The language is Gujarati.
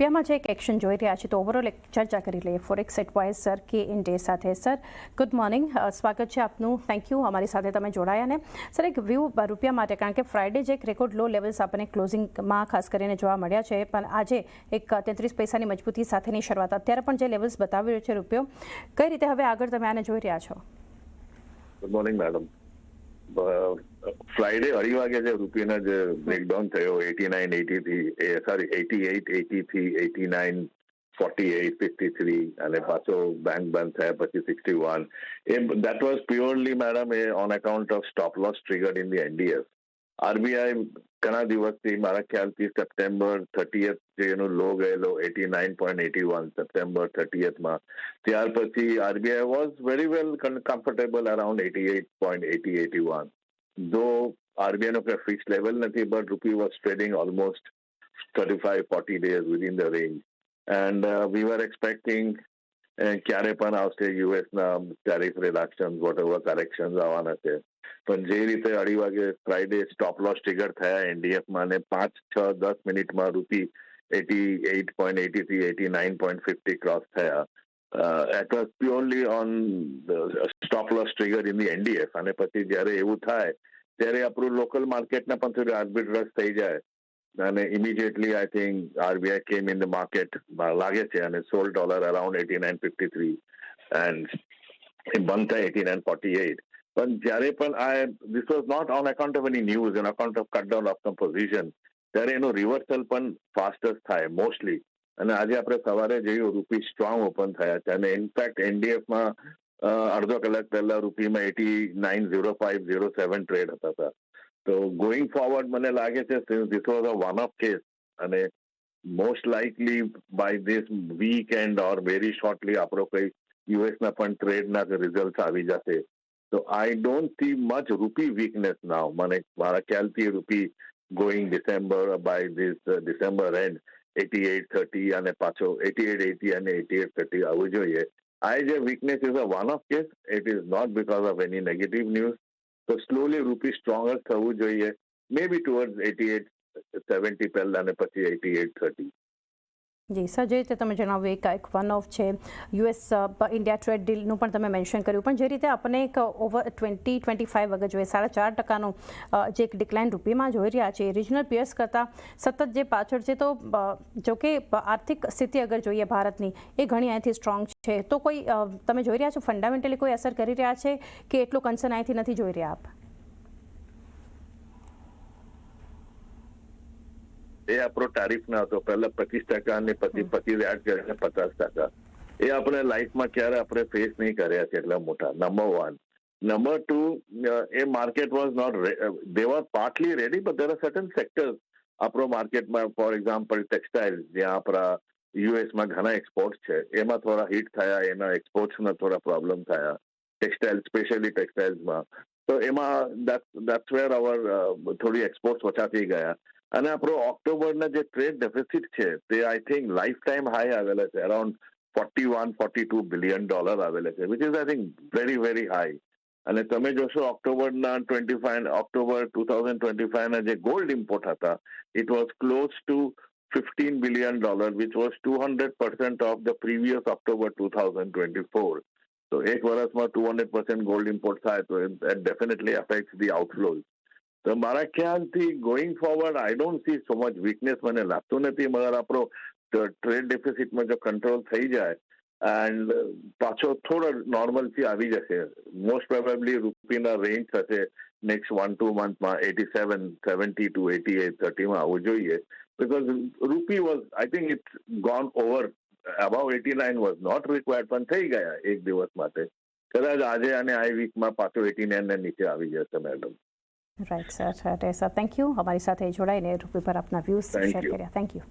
રૂપિયામાં જે એક એક્શન જોઈ રહ્યા છે તો ઓવરઓલ એક ચર્ચા કરી લઈએ. ફોરેક્સ એડવાઇઝર કે ઇન્ડે સાથે. સર, ગુડ મોર્નિંગ, સ્વાગત છે આપનું. થેન્ક યુ અમારી સાથે તમે જોડાયા. ને સર, એક વ્યૂ રૂપિયા માટે, કારણ કે ફ્રાઇડે જે એક રેકોર્ડ લો લેવલ્સ આપણને ક્લોઝિંગમાં ખાસ કરીને જોવા મળ્યા છે, પણ આજે એક 33 પૈસાની મજબૂતી સાથેની શરૂઆત, અત્યારે પણ જે લેવલ્સ બતાવી રહ્યો છે રૂપિયો, કઈ રીતે હવે આગળ તમે આને જોઈ રહ્યા છો? Good morning madam. ફ્રાઈડે 2:30 વાગે જે રૂપિયાના જે બ્રેકડાઉન થયો 89.80 સોરી 88.80 89 48 53 અને પાછો બેંક બંધ થયા પછી 61, that was purely madam on account of stop loss triggered in the NDF. RBI ઘણા દિવસથી મારા ખ્યાલથી સપ્ટેમ્બર 30th જે એનો લો ગયેલો 89.81 સપ્ટેમ્બર 30th ત્યાર પછી RBI was very well comfortable around 88.80 81. ધો આરબીઆઈ નો કોઈ ફિક્સ લેવલ નથી, બટ રૂપી was trading almost 35-40 days within the range, and we were expecting ક્યારે પણ આવશે યુએસના ટેરિફ રિડક્શન, વોટએવર કરેક્શન્સ આવવાના છે. પણ જે રીતે 2:30 વાગે ફ્રાઈડે સ્ટોપ લોસ ટ્રિગર થયા એનડીએફમાં અને 5-6-10 મિનિટમાં રૂપી 88.83 89.50 ક્રોસ થયા. It was purely on the stop loss trigger in the NDF. અને પછી જ્યારે એવું થાય ત્યારે આપણું લોકલ માર્કેટના પણ થોડું આર્બિટ્રેજ થઈ જાય અને ઇમિડિયેટલી આઈ થિંક આરબીઆઈ કેમ ઇન ધ માર્કેટ લાગે છે અને સોલ્ડ ડોલર અરાઉન્ડ 89.53 એન્ડ બંધ થાય 89.48. પણ જ્યારે પણ this was not on account of any news, on account of cut down of some position, ત્યારે એનું રિવર્સલ પણ ફાસ્ટેસ્ટ થાય મોસ્ટલી. અને આજે આપણે સવારે જોયું રૂપી સ્ટ્રોંગ ઓપન થયા છે અને ઇનફેક્ટ એનડીએફમાં અડધો કલાક પહેલા રૂપીમાં 89.0507 ટ્રેડ હતા. તો ગોઈંગ ફોરવર્ડ મને લાગે છે this was a one of case અને most likely by this weekend or very shortly આપણો કઈ યુએસના પણ ટ્રેડના રિઝલ્ટ આવી જશે. તો I don't see much rupee weakness now. મને મારા ખ્યાલથી rupee going December by this December end 88.30 અને પાછો 88.80 અને 88.30 આવવું જોઈએ. આ જે weakness is a one of case, it is not because of any negative news. તો સ્લોલી રૂપી સ્ટ્રોંગર થવું જોઈએ, મે બી ટુવર્ડ્સ 88.70 પહેલા અને પછી 88.30. જી સર, જે રીતે તમે જણાવ્યું એક વન ઓફ છે. યુએસ ઇન્ડિયા ટ્રેડ ડીલનું પણ તમે મેન્શન કર્યું, પણ જે રીતે આપણને એક ઓવર 20-25 વગર જોઈએ 4.5%નું જે એક ડિક્લાઇન રૂપિયામાં જોઈ રહ્યા છે, રિજનલ પિયર્સ કરતાં સતત જે પાછળ છે. તો જો કે આર્થિક સ્થિતિ અગર જોઈએ ભારતની, એ ઘણી અહીંથી સ્ટ્રોંગ છે. તો કોઈ તમે જોઈ રહ્યા છો ફંડામેન્ટલી કોઈ અસર કરી રહ્યા છે કે એટલું કન્સર્ન અહીંથી નથી જોઈ રહ્યા આપ? એ આપણો ટેરિફ ના હતો પહેલા 25% અને પછી એડ કરીને 50%. એ આપણે લાઈફમાં ક્યારે આપણે ફેસ નહીં કર્યા છે એટલા મોટા. Number 1. Number 2, a market was not, they were partly ready, but there are certain sectors આપણો માર્કેટમાં, ફોર એક્ઝામ્પલ ટેક્સટાઇલ, જ્યાં આપણા યુએસમાં ઘણા એક્સપોર્ટ છે, એમાં થોડા હિટ થયા, એના એક્સપોર્ટ્સમાં થોડા પ્રોબ્લેમ થયા ટેક્સટાઇલ, સ્પેશિયલી ટેક્સટાઇલ્સમાં. તો એમાં દેટ્સ વેર અવર થોડી એક્સપોર્ટ્સ ઓછા થઈ ગયા. અને આપણો ઓક્ટોબરના જે ટ્રેડ ડેફિસિટ છે તે I think life time high આવેલા છે, અરાઉન્ડ $41-42 બિલિયન આવેલા છે, which is I think very very high. અને તમે જોશો ઓક્ટોબર 2025ના જે ગોલ્ડ ઇમ્પોર્ટ હતા, it was close to $15 billion, which was 200% of the previous October 2024. તો એક વર્ષમાં 200% ગોલ્ડ ઇમ્પોર્ટ થાય તો it definitely affects the outflows. તો મારા ખ્યાલથી going forward I don't C so much weakness મને લાગતું નથી. મગર આપણો ટ્રેડ ડેફિસિટમાં જો કંટ્રોલ થઈ જાય એન્ડ પાછો થોડો નોર્મલથી આવી જશે, મોસ્ટ પ્રોબેબલી રૂપીના રેન્જ થશે નેક્સ્ટ 1-2 મંથમાં 87.70 to 88.30 આવવું જોઈએ. Because rupee was, I think it's gone over, above 89 was not required, પણ થઈ ગયા એક દિવસ માટે. કદાચ આજે અને આ વીકમાં પાછો 89 નીચે આવી જશે madam. Right sir. Thank you અમારી સાથે જોડાઈને રૂપી પર આપના વ્યૂઝ શેર કર્યા. Thank you.